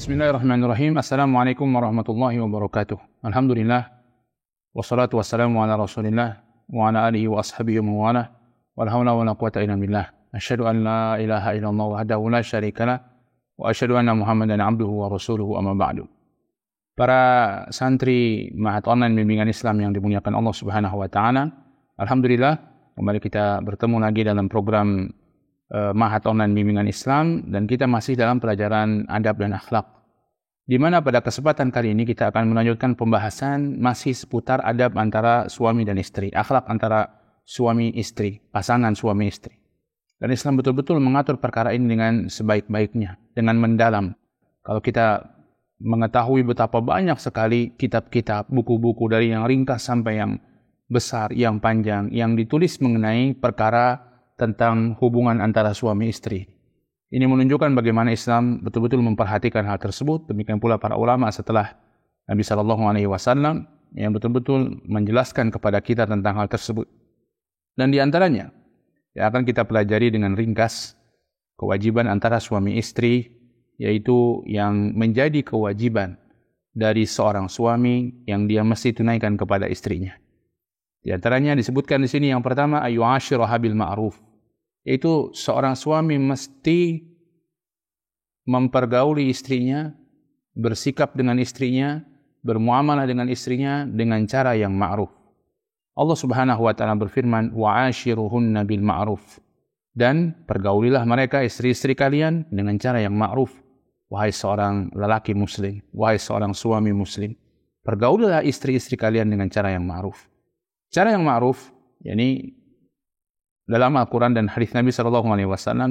Bismillahirrahmanirrahim. Assalamualaikum warahmatullahi wabarakatuh. Alhamdulillah. Wassalatu wassalamu ala rasulillah wa ala alihi wa ashabihi wa mawalah. Wala hawla wala quwata illa billah. Asyhadu an la ilaha illallah wahdahu la syarika lah. Wa asyhadu anna Muhammadan abduhu wa rasuluhu amma ba'du. Para santri Ma'had Online Bimbingan Islam yang dimuliakan Allah Subhanahu wa taala. Alhamdulillah, kembali kita bertemu lagi dalam program Ma'had Online Bimbingan Islam, dan kita masih dalam pelajaran adab dan akhlak, di mana pada kesempatan kali ini kita akan melanjutkan pembahasan masih seputar adab antara suami dan istri, akhlak antara suami istri, pasangan suami istri. Dan Islam betul-betul mengatur perkara ini dengan sebaik-baiknya, dengan mendalam. Kalau kita mengetahui betapa banyak sekali kitab-kitab, buku-buku dari yang ringkas sampai yang besar, yang panjang, yang ditulis mengenai perkara tentang hubungan antara suami istri. Ini menunjukkan bagaimana Islam betul-betul memperhatikan hal tersebut. Demikian pula para ulama setelah Nabi SAW yang betul-betul menjelaskan kepada kita tentang hal tersebut. Dan di antaranya yang akan kita pelajari dengan ringkas kewajiban antara suami istri, yaitu yang menjadi kewajiban dari seorang suami yang dia mesti tunaikan kepada istrinya. Di antaranya disebutkan di sini yang pertama, ayyu'ashiraha bil ma'ruf, yaitu seorang suami mesti mempergauli istrinya, bersikap dengan istrinya, bermuamalah dengan istrinya dengan cara yang ma'ruf. Allah Subhanahu wa taala berfirman, wa'ashiruhunna bil ma'ruf, dan pergaulilah mereka istri-istri kalian dengan cara yang ma'ruf. Wahai seorang lelaki muslim, wahai seorang suami muslim, pergaulilah istri-istri kalian dengan cara yang ma'ruf. Cara yang ma'ruf, yakni dalam Al-Quran dan hadis Nabi SAW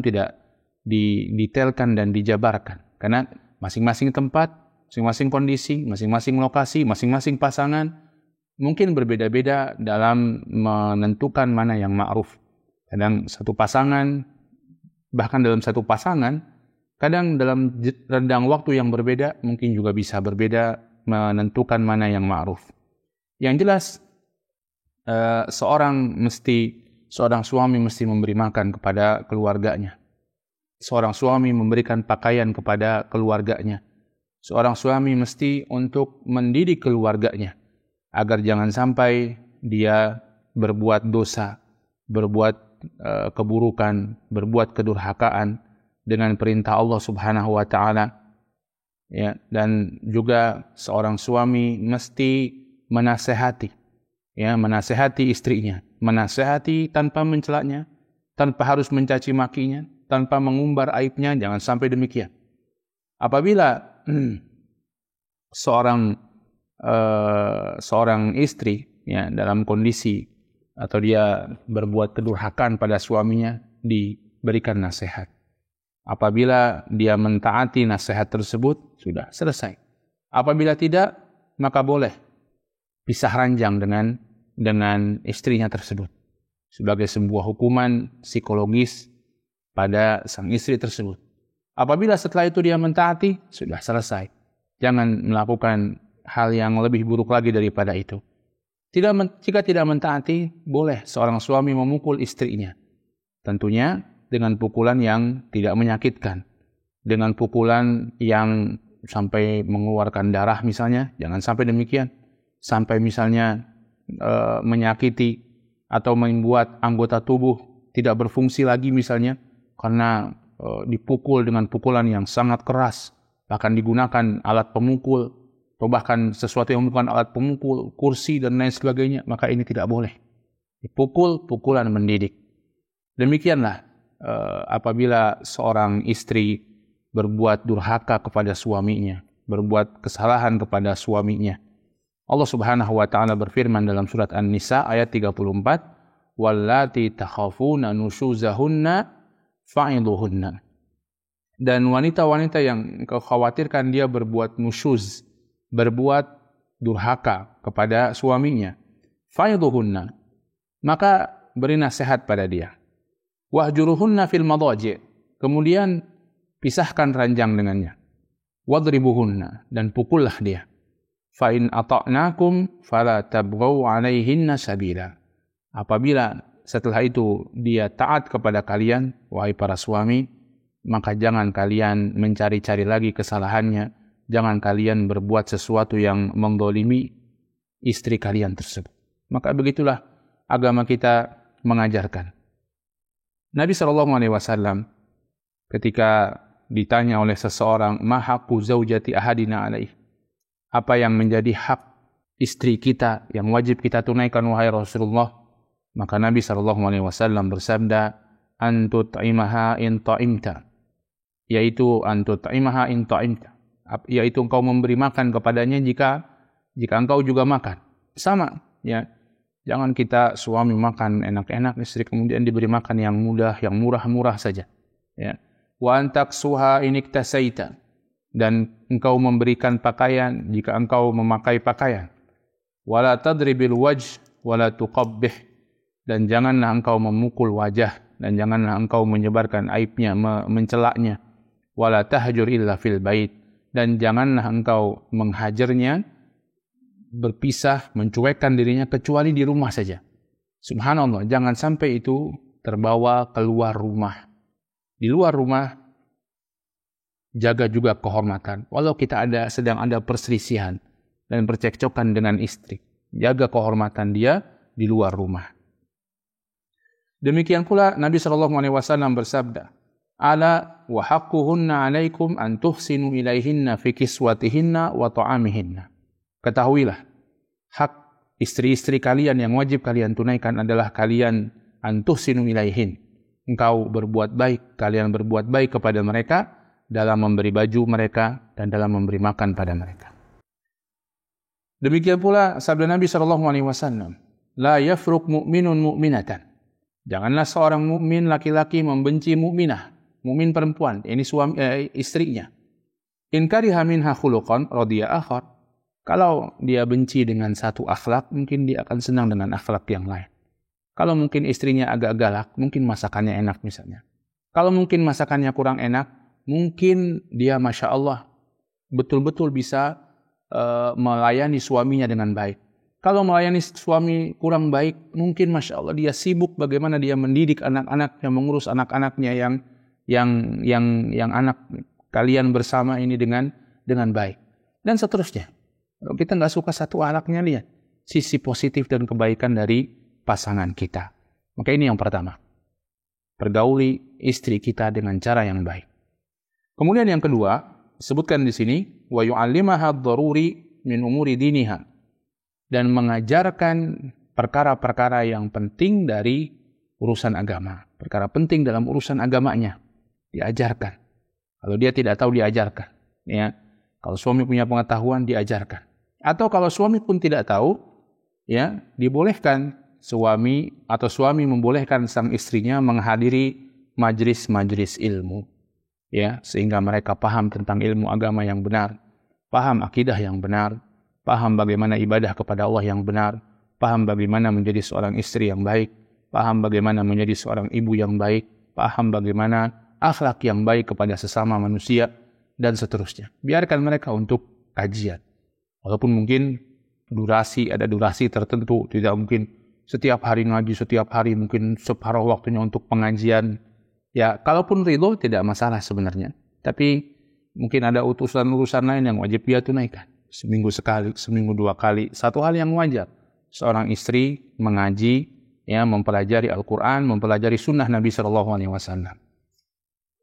tidak didetailkan dan dijabarkan. Karena masing-masing tempat, masing-masing kondisi, masing-masing lokasi, masing-masing pasangan mungkin berbeda-beda dalam menentukan mana yang ma'ruf. Kadang satu pasangan, bahkan dalam satu pasangan, kadang dalam rentang waktu yang berbeda, mungkin juga bisa berbeda menentukan mana yang ma'ruf. Yang jelas, seorang suami mesti memberi makan kepada keluarganya. Seorang suami memberikan pakaian kepada keluarganya. Seorang suami mesti untuk mendidik keluarganya agar jangan sampai dia berbuat dosa, berbuat keburukan, berbuat kedurhakaan dengan perintah Allah Subhanahu wa taala. Ya, dan juga seorang suami mesti menasehati istrinya, menasehati tanpa mencelaknya, tanpa harus mencaci makinya, tanpa mengumbar aibnya, jangan sampai demikian. Apabila seorang istri ya dalam kondisi atau dia berbuat kedurhakaan pada suaminya, diberikan nasihat. Apabila dia mentaati nasihat tersebut, sudah selesai. Apabila tidak, maka boleh pisah ranjang dengan istrinya tersebut sebagai sebuah hukuman psikologis pada sang istri tersebut. Apabila setelah itu dia mentaati, sudah selesai. Jangan melakukan hal yang lebih buruk lagi daripada itu. Jika tidak mentaati, boleh seorang suami memukul istrinya. Tentunya dengan pukulan yang tidak menyakitkan. Dengan pukulan yang sampai mengeluarkan darah misalnya, jangan sampai demikian. Sampai misalnya menyakiti atau membuat anggota tubuh tidak berfungsi lagi misalnya karena dipukul dengan pukulan yang sangat keras, bahkan digunakan alat pemukul atau bahkan sesuatu yang bukan alat pemukul, kursi dan lain sebagainya, maka ini tidak boleh. Dipukul, pukulan mendidik. Demikianlah apabila seorang istri berbuat durhaka kepada suaminya, berbuat kesalahan kepada suaminya. Allah Subhanahu wa taala berfirman dalam surat An-Nisa ayat 34, "Wallati takhafuna nusyuzahunna fa'idhuhunna." Dan wanita-wanita yang kau khawatirkan dia berbuat nusyuz, berbuat durhaka kepada suaminya, fa'idhuhunna, maka beri nasihat pada dia. Wahjuruhunna fil madaji', kemudian pisahkan ranjang dengannya. Wadribuhunna, dan pukullah dia. Fa in ata'nakum fala tabghaw 'alaihinna sabila. Apabila setelah itu dia taat kepada kalian, wahai para suami, maka jangan kalian mencari-cari lagi kesalahannya, jangan kalian berbuat sesuatu yang mendolimi istri kalian tersebut. Maka begitulah agama kita mengajarkan. Nabi SAW ketika ditanya oleh seseorang, ma haqqu zaujati ahadina alaih, apa yang menjadi hak istri kita yang wajib kita tunaikan wahai Rasulullah, maka Nabi SAW bersabda, antut'imaha in ta'imta, yaitu antut'imaha in ta'imta, yaitu engkau memberi makan kepadanya jika engkau juga makan. Sama, ya. Jangan kita suami makan enak-enak, istri kemudian diberi makan yang mudah, yang murah-murah saja. Ya. Wa antaksuha in iktasaita, dan engkau memberikan pakaian jika engkau memakai pakaian. Wala tadribil wajh wala tuqabbih, dan janganlah engkau memukul wajah dan janganlah engkau menyebarkan aibnya, mencelaknya. Wala tahjur illa fil bait, dan janganlah engkau menghajarnya, berpisah, mencuekkan dirinya kecuali di rumah saja. Subhanallah, jangan sampai itu terbawa keluar rumah. Di luar rumah, jaga juga kehormatan. Walau kita sedang ada perselisihan dan percekcokan dengan istri, jaga kehormatan dia di luar rumah. Demikian pula Nabi SAW bersabda, ala wa haqquhunna alaikum an tuhsinu ilaihinna fi kiswatihinna wa ta'amihinna. Ketahuilah, hak istri-istri kalian yang wajib kalian tunaikan adalah kalian antuhsinu ilaihin. Engkau berbuat baik, kalian berbuat baik kepada mereka dalam memberi baju mereka dan dalam memberi makan pada mereka. Demikian pula sabda Nabi SAW, la yafruq mu'minun mu'minatan. Janganlah seorang mukmin laki-laki membenci mukminah, mukmin perempuan, ini istrinya. In kariha minha khuluqan radiya akhar. Kalau dia benci dengan satu akhlak, mungkin dia akan senang dengan akhlak yang lain. Kalau mungkin istrinya agak galak, mungkin masakannya enak misalnya. Kalau mungkin masakannya kurang enak, mungkin dia Masya Allah betul-betul bisa melayani suaminya dengan baik. Kalau melayani suami kurang baik, mungkin Masya Allah dia sibuk bagaimana dia mendidik anak-anaknya, mengurus anak-anaknya yang anak kalian bersama ini dengan baik. Dan seterusnya. Kalau kita nggak suka satu anaknya, lihat sisi positif dan kebaikan dari pasangan kita. Maka ini yang pertama. Pergauli istri kita dengan cara yang baik. Kemudian yang kedua, disebutkan di sini, wa yu'allimaha ad-daruri min umuri diniha, dan mengajarkan perkara-perkara yang penting dari urusan agama. Perkara penting dalam urusan agamanya. Diajarkan. Kalau dia tidak tahu, diajarkan. Ya. Kalau suami punya pengetahuan, diajarkan. Atau kalau suami pun tidak tahu, ya, dibolehkan suami membolehkan sang istrinya menghadiri majlis-majlis ilmu, ya, sehingga mereka paham tentang ilmu agama yang benar, paham akidah yang benar, paham bagaimana ibadah kepada Allah yang benar, paham bagaimana menjadi seorang istri yang baik, paham bagaimana menjadi seorang ibu yang baik, paham bagaimana akhlak yang baik kepada sesama manusia, dan seterusnya. Biarkan mereka untuk kajian. Walaupun mungkin ada durasi tertentu, tidak mungkin setiap hari ngaji, setiap hari mungkin separuh waktunya untuk pengajian. Ya, kalaupun ridho tidak masalah sebenarnya. Tapi mungkin ada urusan lain yang wajib dia tunaikan. Seminggu sekali, seminggu 2 kali. Satu hal yang wajar. Seorang istri mengaji, ya, mempelajari Al-Quran, mempelajari sunnah Nabi SAW.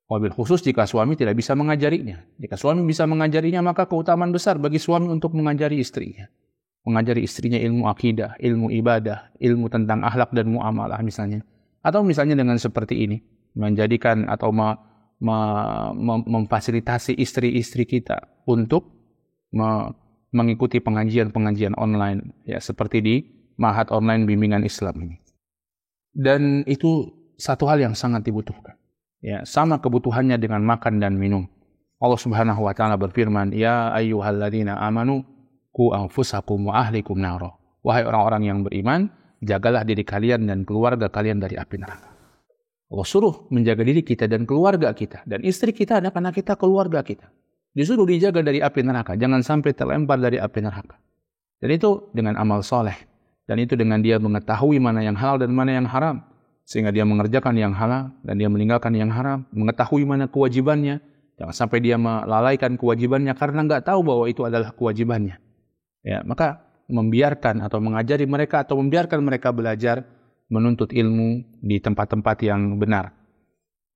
Wabil khusus jika suami tidak bisa mengajarinya. Jika suami bisa mengajarinya, maka keutamaan besar bagi suami untuk mengajari istrinya. Mengajari istrinya ilmu akidah, ilmu ibadah, ilmu tentang akhlak dan muamalah misalnya. Atau misalnya dengan seperti ini, menjadikan atau memfasilitasi istri-istri kita untuk mengikuti pengajian-pengajian online, ya, seperti di Ma'had Online Bimbingan Islam ini. Dan itu satu hal yang sangat dibutuhkan. Ya, sama kebutuhannya dengan makan dan minum. Allah Subhanahu wa taala berfirman, "Ya ayyuhalladzina amanu qu anfusakum wa ahlikum nara." Wahai orang-orang yang beriman, jagalah diri kalian dan keluarga kalian dari api neraka. Allah suruh menjaga diri kita dan keluarga kita, dan istri kita, anak-anak kita, keluarga kita. Disuruh dijaga dari api neraka, jangan sampai terlempar dari api neraka. Dan itu dengan amal soleh, dan itu dengan dia mengetahui mana yang halal dan mana yang haram. Sehingga dia mengerjakan yang halal dan dia meninggalkan yang haram, mengetahui mana kewajibannya Jangan sampai dia melalaikan kewajibannya karena nggak tahu bahwa itu adalah kewajibannya. Ya, maka membiarkan atau mengajari mereka atau membiarkan mereka belajar menuntut ilmu di tempat-tempat yang benar.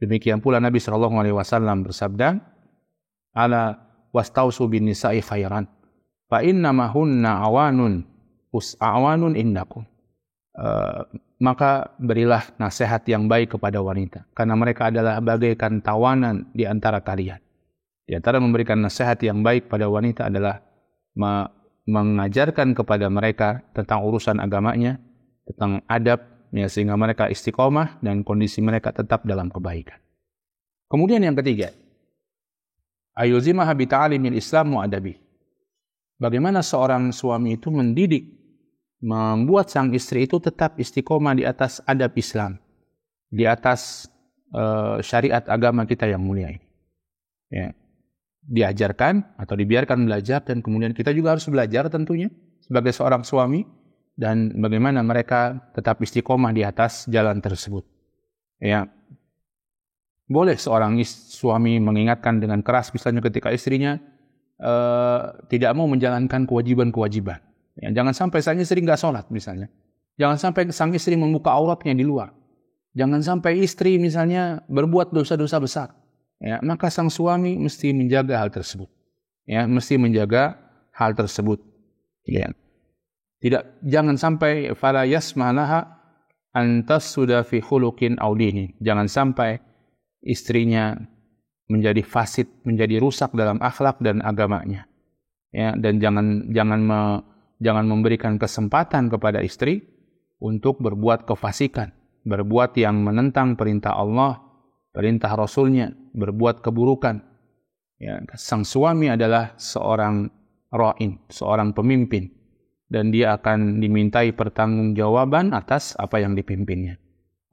Demikian pula Nabi SAW bersabda, "Ala wastausu bin nisa'i khairan, fa innama hunna awanun indakum." Maka berilah nasihat yang baik kepada wanita, karena mereka adalah bagaikan tawanan di antara kalian. Di antara memberikan nasihat yang baik pada wanita adalah mengajarkan kepada mereka tentang urusan agamanya, tentang adab, ya, sehingga mereka istiqomah dan kondisi mereka tetap dalam kebaikan. Kemudian yang ketiga, ayuzimaha bi ta'limil Islam wa adabi. Bagaimana seorang suami itu mendidik, membuat sang istri itu tetap istiqomah di atas adab Islam, di atas syariat agama kita yang mulia ini. Ya. Diajarkan atau dibiarkan belajar, dan kemudian kita juga harus belajar tentunya sebagai seorang suami, dan bagaimana mereka tetap istiqomah di atas jalan tersebut. Ya. Boleh seorang suami mengingatkan dengan keras misalnya ketika istrinya tidak mau menjalankan kewajiban-kewajiban. Ya, jangan sampai sang istri nggak sholat misalnya. Jangan sampai sang istri membuka auratnya di luar. Jangan sampai istri misalnya berbuat dosa-dosa besar. Ya, maka sang suami mesti menjaga hal tersebut. Ya, mesti menjaga hal tersebut. Ya. Jangan sampai fala yasmalaha antas sudah fi khuluqin aw dinin. Jangan sampai istrinya menjadi fasid, menjadi rusak dalam akhlak dan agamanya. Ya, dan jangan memberikan kesempatan kepada istri untuk berbuat kefasikan, berbuat yang menentang perintah Allah, perintah Rasulnya, berbuat keburukan. Ya, sang suami adalah seorang ra'in, seorang pemimpin, dan dia akan dimintai pertanggungjawaban atas apa yang dipimpinnya.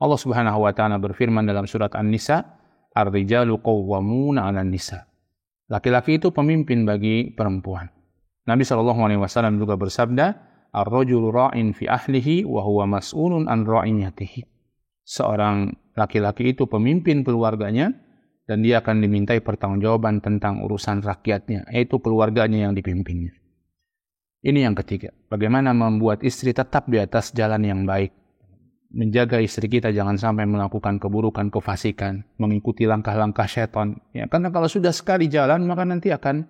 Allah Subhanahu wa taala berfirman dalam surat An-Nisa, "Ar-rijalu qawwamuna 'alan nisa." Laki-laki itu pemimpin bagi perempuan. Nabi SAW juga bersabda, "Ar-rajulu ra'in fi ahlihi wa huwa mas'ulun an ra'iyatihi." Seorang laki-laki itu pemimpin keluarganya, dan dia akan dimintai pertanggungjawaban tentang urusan rakyatnya, yaitu keluarganya yang dipimpinnya. Ini yang ketiga, bagaimana membuat istri tetap di atas jalan yang baik. Menjaga istri kita jangan sampai melakukan keburukan, kefasikan, mengikuti langkah-langkah syaitan. Ya, karena kalau sudah sekali jalan, maka nanti akan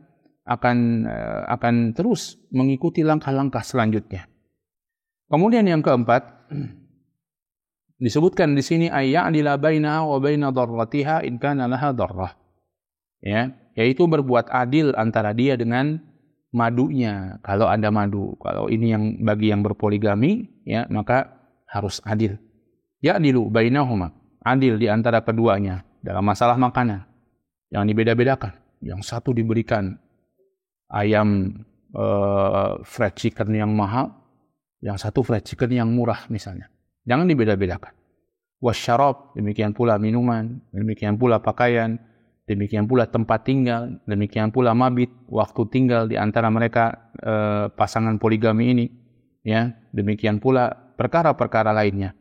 terus mengikuti langkah-langkah selanjutnya. Kemudian yang keempat, disebutkan di sini ayya'dila bainaha wa baina darratiha in kana laha darrah. Ya, yaitu berbuat adil antara dia dengan madunya. Kalau ada madu, kalau ini yang bagi yang berpoligami, ya, maka harus adil. Ya'dilu bainahuma, adil di antara keduanya dalam masalah makanan. Jangan dibeda-bedakan. Yang satu diberikan ayam fried chicken yang mahal, yang satu fried chicken yang murah misalnya. Jangan dibeda-bedakan. Wasyarab, demikian pula minuman, demikian pula pakaian, demikian pula tempat tinggal, demikian pula mabit, waktu tinggal di antara mereka pasangan poligami ini. Ya, demikian pula perkara-perkara lainnya.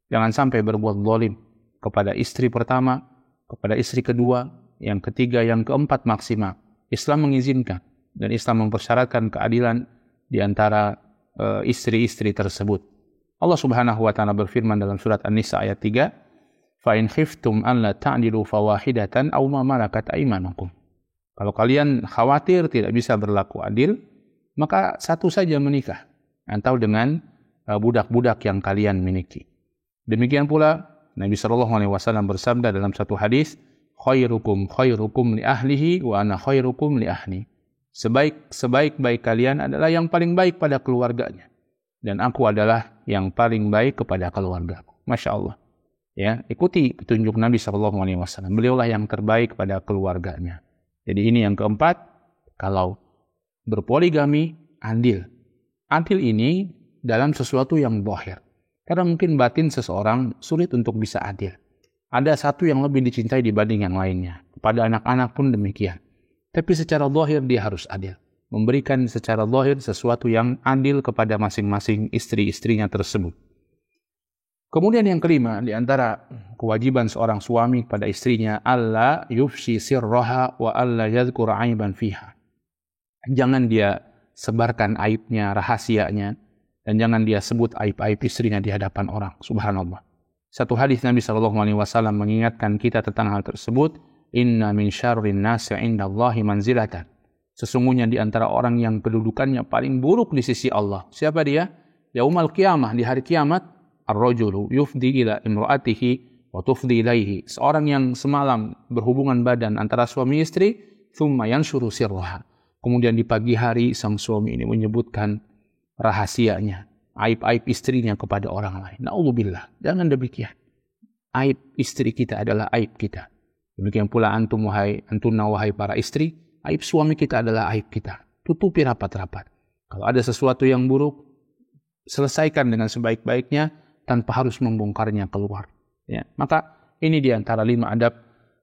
Jangan sampai berbuat zalim kepada istri pertama, kepada istri kedua, yang ketiga, yang keempat maksimal. Islam mengizinkan dan Islam mempersyaratkan keadilan di antara istri-istri tersebut. Allah Subhanahu wa taala berfirman dalam surat An-Nisa ayat 3, "Fa in khiftum an la ta'dilu fawahidatan aw ma malakat aymanukum." Kalau kalian khawatir tidak bisa berlaku adil, maka satu saja menikah atau dengan budak-budak yang kalian miliki. Demikian pula Nabi SAW bersabda dalam satu hadis, "Khairukum li ahlihi wa ana khairukum li ahli." Sebaik-baik kalian adalah yang paling baik pada keluarganya, dan aku adalah yang paling baik kepada keluarga. Masya Allah. Ya, ikuti petunjuk Nabi SAW. Beliaulah yang terbaik pada keluarganya. Jadi ini yang keempat, kalau berpoligami, adil. Adil ini dalam sesuatu yang zahir. Karena mungkin batin seseorang sulit untuk bisa adil. Ada satu yang lebih dicintai dibanding yang lainnya. Pada anak-anak pun demikian. Tapi secara zahir dia harus adil. Memberikan secara zahir sesuatu yang adil kepada masing-masing istri-istrinya tersebut. Kemudian yang kelima, di antara kewajiban seorang suami pada istrinya, alla yufshi sirraha wa alla yadhkur aiban fiha. Jangan dia sebarkan aibnya, rahasianya, dan jangan dia sebut aib-aib istrinya di hadapan orang. Subhanallah. Satu hadis Nabi SAW mengingatkan kita tentang hal tersebut. Inna min syarrin nasi indallahi manzilatan. Sesungguhnya di antara orang yang kedudukannya paling buruk di sisi Allah. Siapa dia? Yaumal qiyamah, di hari kiamat. Ar-rajulu yufdi ila imra'atihi wa tufdi ilaihi. Seorang yang semalam berhubungan badan antara suami istri, thumma yanshuru sirraha. Kemudian di pagi hari sang suami ini menyebutkan rahasianya, aib-aib istrinya kepada orang lain. Na'udzubillah. Jangan demikian. Aib istri kita adalah aib kita. Demikian pula antunna wahai para istri, aib suami kita adalah aib kita. Tutupi rapat-rapat. Kalau ada sesuatu yang buruk, selesaikan dengan sebaik-baiknya tanpa harus membongkarnya keluar. Ya. Maka ini di antara 5 adab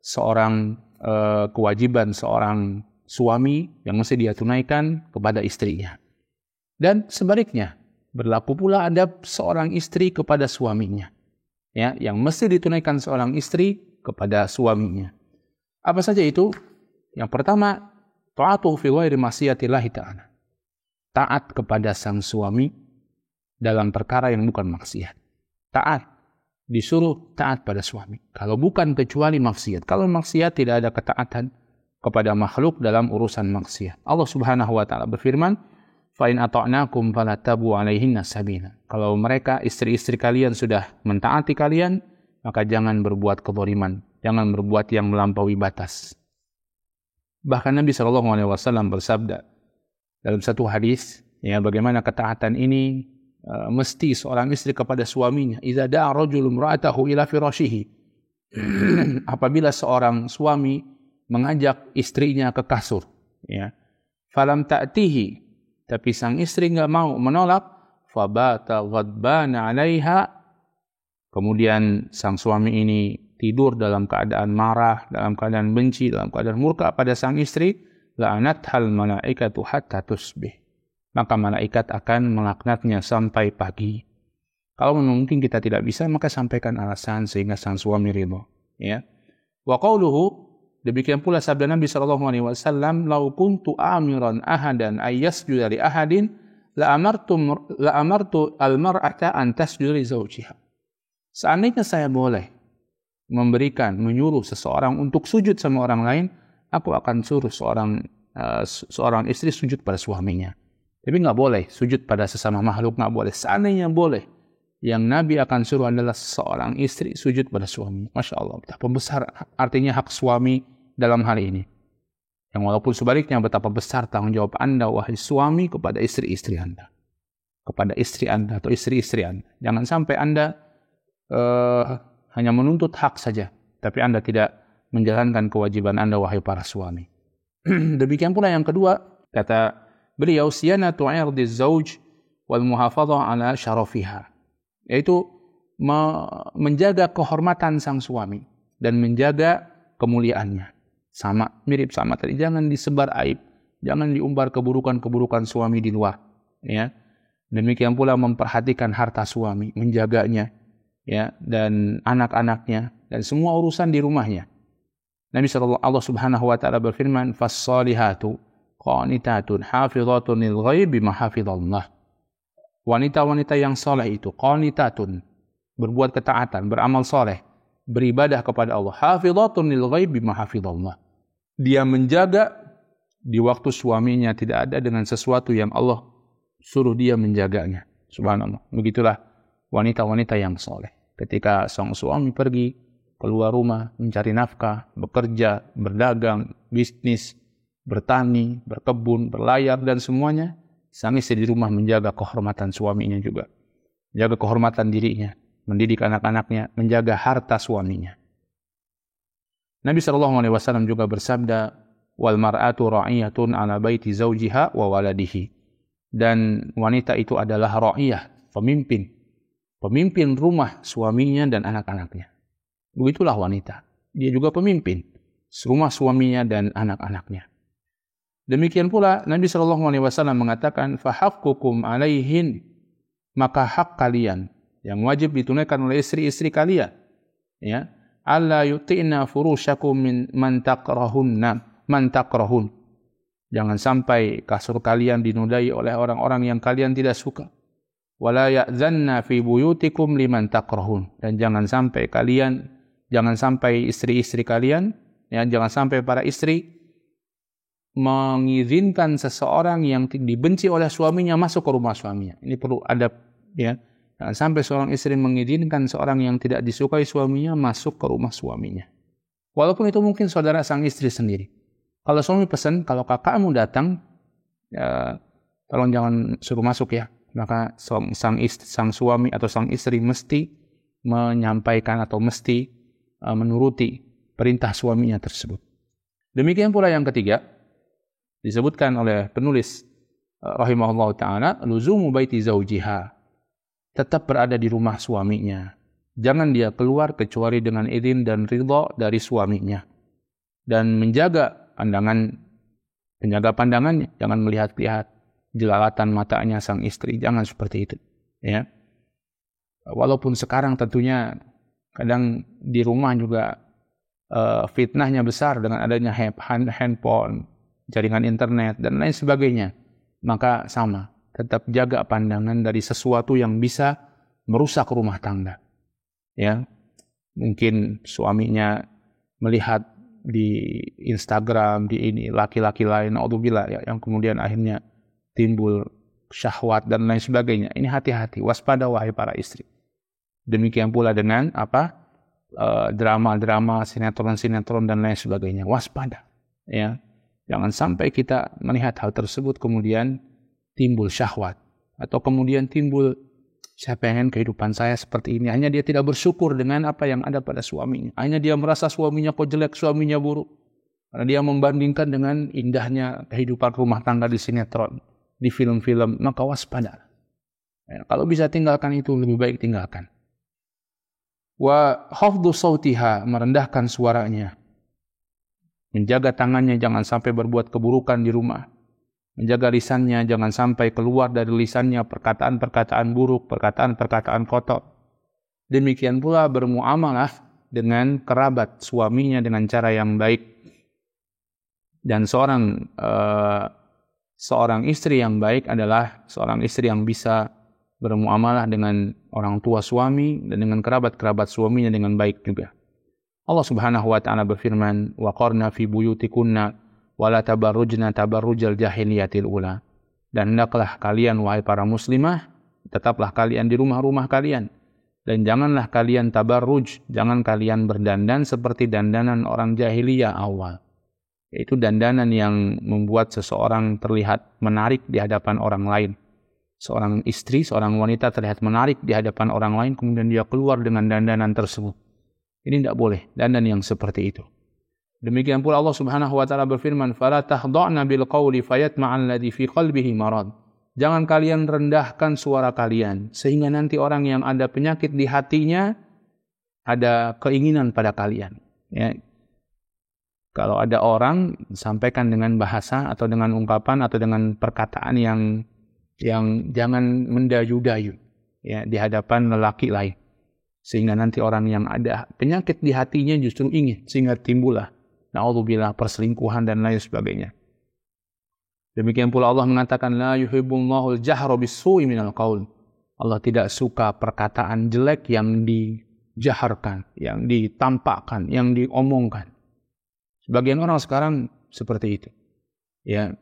seorang kewajiban seorang suami yang mesti dia tunaikan kepada istrinya. Dan sebaliknya, berlaku pula adab seorang istri kepada suaminya. Ya, yang mesti ditunaikan seorang istri kepada suaminya. Apa saja itu? Yang pertama, ta'atuhu fi ghairi ma'siyatillahi ta'ala. Taat kepada sang suami dalam perkara yang bukan maksiat. Taat. Disuruh taat pada suami. Kalau bukan kecuali maksiat. Kalau maksiat tidak ada ketaatan kepada makhluk dalam urusan maksiat. Allah Subhanahu wa taala berfirman, "Fa in ata'nakum fala tabu 'alaihinna sabila." Kalau mereka istri-istri kalian sudah mentaati kalian, maka jangan berbuat kezaliman, jangan berbuat yang melampaui batas. Bahkan Nabi SAW bersabda dalam satu hadis, ya, bagaimana ketaatan ini mesti seorang istri kepada suaminya. Idza da'a rajulun imra'atahu ila firashihi. Apabila seorang suami mengajak istrinya ke kasur, ya. Falam ta'tihi, tapi sang istri enggak mau, menolak, fabata ghadbana 'alaiha. Kemudian sang suami ini tidur dalam keadaan marah, dalam keadaan benci, dalam keadaan murka pada sang istri, la'anathal malaikatu hatta tusbih. Maka malaikat akan melaknatnya sampai pagi. Kalau memang mungkin kita tidak bisa, maka sampaikan alasan sehingga sang suami ridho. Ya. Wa qauluhu, demikian pula sabda Nabi SAW, "Lau kuntu amiran ahadan ayyasjuda li ahadin, la amartu al-mar'ata an tasjuda li zawjiha." Seandainya saya boleh menyuruh seseorang untuk sujud sama orang lain, aku akan suruh seorang istri sujud pada suaminya. Tapi nggak boleh sujud pada sesama makhluk, nggak boleh. Seandainya boleh, yang Nabi akan suruh adalah seorang istri sujud pada suami. Masya Allah, betapa besar artinya hak suami dalam hal ini. Yang walaupun sebaliknya betapa besar tanggung jawab Anda, wahai suami, kepada istri-istri Anda. Kepada istri Anda atau istri-istri Anda. Jangan sampai Anda hanya menuntut hak saja, tapi Anda tidak menjalankan kewajiban Anda, wahai para suami. Demikian pula yang kedua, kata beliau, siyanatu 'irdiz zauj wal muhafadhah 'ala syarafiha, yaitu menjaga kehormatan sang suami dan menjaga kemuliaannya. Mirip sama tadi, jangan disebar aib, jangan diumbar keburukan-keburukan suami di luar, ya. Demikian pula memperhatikan harta suami, menjaganya, ya, dan anak-anaknya dan semua urusan di rumahnya. Nabi Allah Subhanahu wa taala berfirman, "Fas-salihatu qanitatun hafizatun lil ghaibi ma hafizallah." Wanita-wanita yang saleh itu qanitatun, berbuat ketaatan, beramal saleh, beribadah kepada Allah. Hafizatun lil ghaibi ma hafizallah. Dia menjaga di waktu suaminya tidak ada dengan sesuatu yang Allah suruh dia menjaganya. Subhanallah. Begitulah wanita-wanita yang saleh. Ketika sang suami pergi keluar rumah mencari nafkah, bekerja, berdagang, bisnis, bertani, berkebun, berlayar dan semuanya, sang istri di rumah menjaga kehormatan suaminya juga. Menjaga kehormatan dirinya, mendidik anak-anaknya, menjaga harta suaminya. Nabi SAW juga bersabda, "Wal mar'atu ra'iyatun 'ala baiti zawjiha wa waladihi." Dan wanita itu adalah ra'iyah, pemimpin rumah suaminya dan anak-anaknya. Begitulah wanita. Dia juga pemimpin rumah suaminya dan anak-anaknya. Demikian pula Nabi SAW mengatakan, "Fahaqqukum 'alaihin." Maka hak kalian yang wajib ditunaikan oleh istri-istri kalian, Ya, alla yuti'na furushakum min man takrahun. Jangan sampai kasur kalian dinodai oleh orang-orang yang kalian tidak suka. Wala ya'zanna fi buyutikum liman takrahun. Dan jangan sampai istri-istri kalian, ya, jangan sampai para istri mengizinkan seseorang yang dibenci oleh suaminya masuk ke rumah suaminya. Ini perlu adab, ya. Jangan sampai seorang istri mengizinkan seorang yang tidak disukai suaminya masuk ke rumah suaminya. Walaupun itu mungkin saudara sang istri sendiri. Kalau suami pesan, kalau kakakmu datang, ya, tolong jangan suruh masuk ya. Maka sang suami atau sang istri mesti menyampaikan atau mesti menuruti perintah suaminya tersebut. Demikian pula yang ketiga, disebutkan oleh penulis rahimahullah ta'ala, luzumu baiti zaujiha. Tetap berada di rumah suaminya. Jangan dia keluar kecuali dengan izin dan ridha dari suaminya. Dan menjaga pandangannya, jangan melihat-lihat jelalatan matanya sang istri, jangan seperti itu. Ya. Walaupun sekarang tentunya kadang di rumah juga fitnahnya besar dengan adanya handphone, jaringan internet dan lain sebagainya. Maka sama, tetap jaga pandangan dari sesuatu yang bisa merusak rumah tangga. Ya, mungkin suaminya melihat di Instagram, di ini laki-laki lain, naudzubillah, ya, yang kemudian akhirnya timbul syahwat dan lain sebagainya. Ini hati-hati, waspada wahai para istri. Demikian pula dengan drama-drama, sinetron-sinetron dan lain sebagainya. Waspada, ya. Jangan sampai kita melihat hal tersebut kemudian timbul syahwat atau kemudian timbul saya pengen kehidupan saya seperti ini. Hanya dia tidak bersyukur dengan apa yang ada pada suaminya. Hanya dia merasa suaminya kok jelek, suaminya buruk. Karena dia membandingkan dengan indahnya kehidupan rumah tangga di sinetron, di film-film, maka waspada. Ya, kalau bisa tinggalkan itu, lebih baik tinggalkan. Wa hafdhu sautiha, merendahkan suaranya. Menjaga tangannya jangan sampai berbuat keburukan di rumah. Menjaga lisannya jangan sampai keluar dari lisannya perkataan-perkataan buruk, perkataan-perkataan kotor. Demikian pula bermuamalah dengan kerabat suaminya dengan cara yang baik. Dan seorang istri yang baik adalah seorang istri yang bisa bermuamalah dengan orang tua suami dan dengan kerabat-kerabat suaminya dengan baik juga. Allah Subhanahu wa taala berfirman, "Wa qarna fi buyutikunna wa la tabarrujna tabarrujal jahiliyatil ula." Dan hendaklah kalian wahai para muslimah, tetaplah kalian di rumah-rumah kalian dan janganlah kalian tabarruj, jangan kalian berdandan seperti dandanan orang jahiliyah awal. Yaitu dandanan yang membuat seseorang terlihat menarik di hadapan orang lain. Seorang istri, seorang wanita terlihat menarik di hadapan orang lain, kemudian dia keluar dengan dandanan tersebut. Ini tidak boleh, dandan yang seperti itu. Demikian pula Allah Subhanahu wa taala berfirman, "Fala tahdha'na bil qawli fayatma'al ladzi fi qalbihi marad." Jangan kalian rendahkan suara kalian sehingga nanti orang yang ada penyakit di hatinya ada keinginan pada kalian. Ya. Kalau ada orang sampaikan dengan bahasa atau dengan ungkapan atau dengan perkataan yang jangan mendayu-dayu, ya, di hadapan lelaki lain. Sehingga nanti orang yang ada penyakit di hatinya justru ingin, sehingga timbullah na'udzubillah perselingkuhan dan lain sebagainya. Demikian pula Allah mengatakan la yuhibbullahu al-jahra bis-su'i minal qaul. Allah tidak suka perkataan jelek yang dijaharkan, yang ditampakkan, yang diomongkan. Sebagian orang sekarang seperti itu. Ya,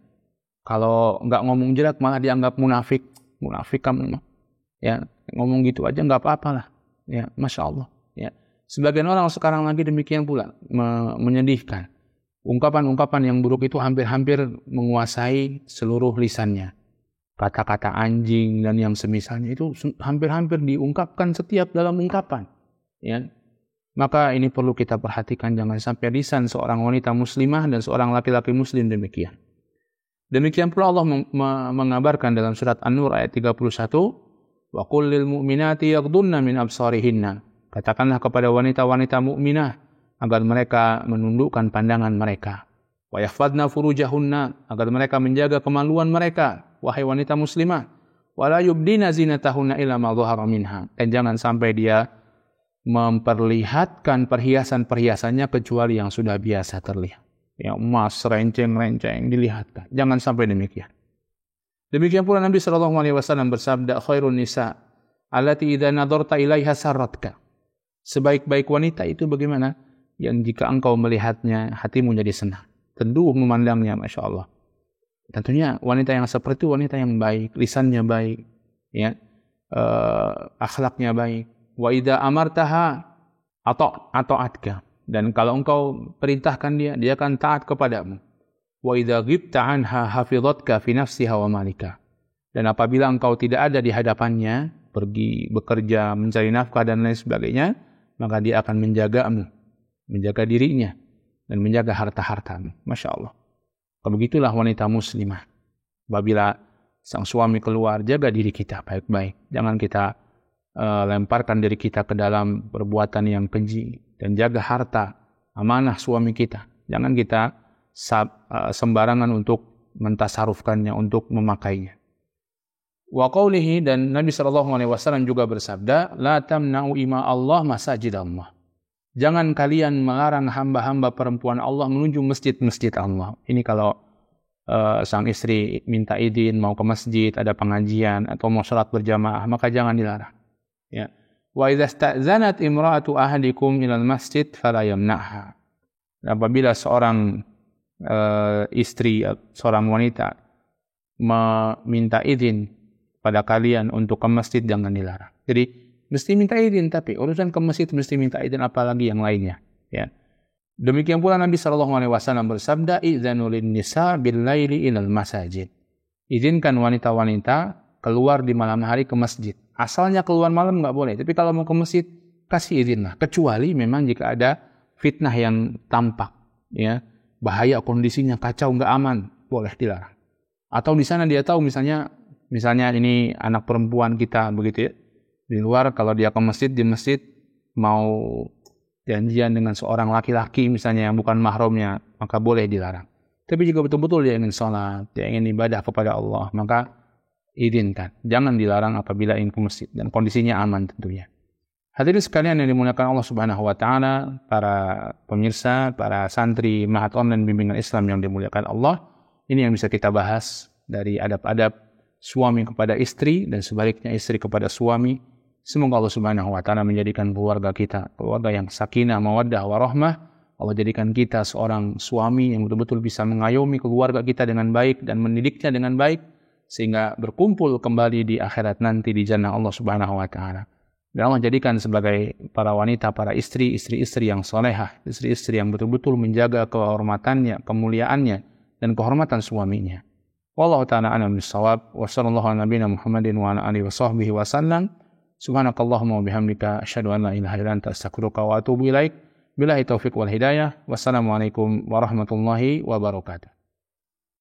kalau enggak ngomong jelek malah dianggap munafik. Munafik kamu. Ya, ngomong gitu aja enggak apa-apalah. Ya, Masya Allah. Ya. Sebagian orang sekarang lagi demikian pula, menyedihkan. Ungkapan-ungkapan yang buruk itu hampir-hampir menguasai seluruh lisannya. Kata-kata anjing dan yang semisalnya itu hampir-hampir diungkapkan setiap dalam ungkapan. Ya. Maka ini perlu kita perhatikan, jangan sampai lisan seorang wanita muslimah dan seorang laki-laki muslim demikian. Demikian pula Allah mengabarkan dalam surat An-Nur ayat 31, wa qul lil mu'minati yaghdunna min absarihinna. Katakanlah kepada wanita-wanita mukminah agar mereka menundukkan pandangan mereka. Wa yahfadna furujahunna, agar mereka menjaga kemaluan mereka, wahai wanita muslimah. Wa la yubdina zinatahunna illa ma dhahara minha. Dan jangan sampai dia memperlihatkan perhiasan-perhiasannya kecuali yang sudah biasa terlihat. Yang emas, renceng-renceng dilihatkan. Jangan sampai demikian. Demikian pula Nabi SAW bersabda, khairun nisa allati idza nadarta ilaiha sarratka. Sebaik-baik wanita itu bagaimana? Yang jika engkau melihatnya, hatimu jadi senang. Teduh memandangnya, Masya Allah. Tentunya wanita yang seperti itu wanita yang baik, lisannya baik, ya, akhlaknya baik. Wa idza amartaha ata'atka. Dan kalau engkau perintahkan dia, dia akan taat kepadamu. Wa idza ghibta anha hafidhatka fi nafsiha wa malika. Dan apabila engkau tidak ada di hadapannya, pergi bekerja, mencari nafkah dan lain sebagainya, maka dia akan menjagamu, menjaga dirinya dan menjaga harta-hartamu. Masya Allah. Begitulah wanita muslimah. Apabila sang suami keluar, jaga diri kita baik-baik. Jangan kita lemparkan diri kita ke dalam perbuatan yang keji. Dan jaga harta, amanah suami kita. Jangan kita sembarangan untuk mentasarufkannya, untuk memakainya. Wa qawlihi, dan Nabi SAW juga bersabda, la tamna'u ima Allah masajid Allah. Jangan kalian melarang hamba-hamba perempuan Allah menuju masjid-masjid Allah. Ini kalau sang istri minta izin mau ke masjid, ada pengajian atau mau salat berjamaah, maka jangan dilarang. Ya. Wa idza sta'zanat imra'atu ahadikum ila al-masjid fala yamna'ha. Apabila seorang istri, seorang wanita meminta izin pada kalian untuk ke masjid, jangan dilarang. Jadi mesti minta izin, tapi urusan ke masjid mesti minta izin, apalagi yang lainnya. Ya. Demikian pula Nabi SAW bersabda, idzanu lin-nisa bil-laili ilal masajid. Izinkan wanita-wanita keluar di malam hari ke masjid. Asalnya keluar malam nggak boleh, tapi kalau mau ke masjid kasih izinlah. Kecuali memang jika ada fitnah yang tampak, ya, bahaya, kondisinya kacau, nggak aman, boleh dilarang. Atau di sana dia tahu misalnya ini anak perempuan kita begitu ya. Di luar kalau dia ke masjid, di masjid mau janjian dengan seorang laki-laki misalnya yang bukan mahramnya, maka boleh dilarang. Tapi jika betul-betul dia ingin sholat, dia ingin ibadah kepada Allah, maka izinkan. Jangan dilarang apabila ingin ke masjid dan kondisinya aman tentunya. Hadirin sekalian yang dimuliakan Allah Subhanahu wa taala, para pemirsa, para santri Ma'had Online Bimbingan Islam yang dimuliakan Allah, ini yang bisa kita bahas dari adab-adab suami kepada istri dan sebaliknya istri kepada suami. Semoga Allah Subhanahu wa taala menjadikan keluarga kita keluarga yang sakinah, mawaddah, warahmah. Allah jadikan kita seorang suami yang betul-betul bisa mengayomi keluarga kita dengan baik dan mendidiknya dengan baik sehingga berkumpul kembali di akhirat nanti di jannah Allah Subhanahu wa taala. Dan Allah jadikan sebagai para wanita, para istri-istri yang salehah, istri-istri yang betul-betul menjaga kehormatannya, kemuliaannya dan kehormatan suaminya. Wallahu ta'ala a'lam bis-shawab. Wa sallallahu ala nabiyyina Muhammadin wa ala alihi wa sahbihi wa sallam. Subhanakallahumma wa bihamdika asyhadu an la ilaha illa anta astaghfiruka wa atubu ilaik. Billahi taufiq wal hidayah. Wassalamualaikum warahmatullahi wabarakatuh.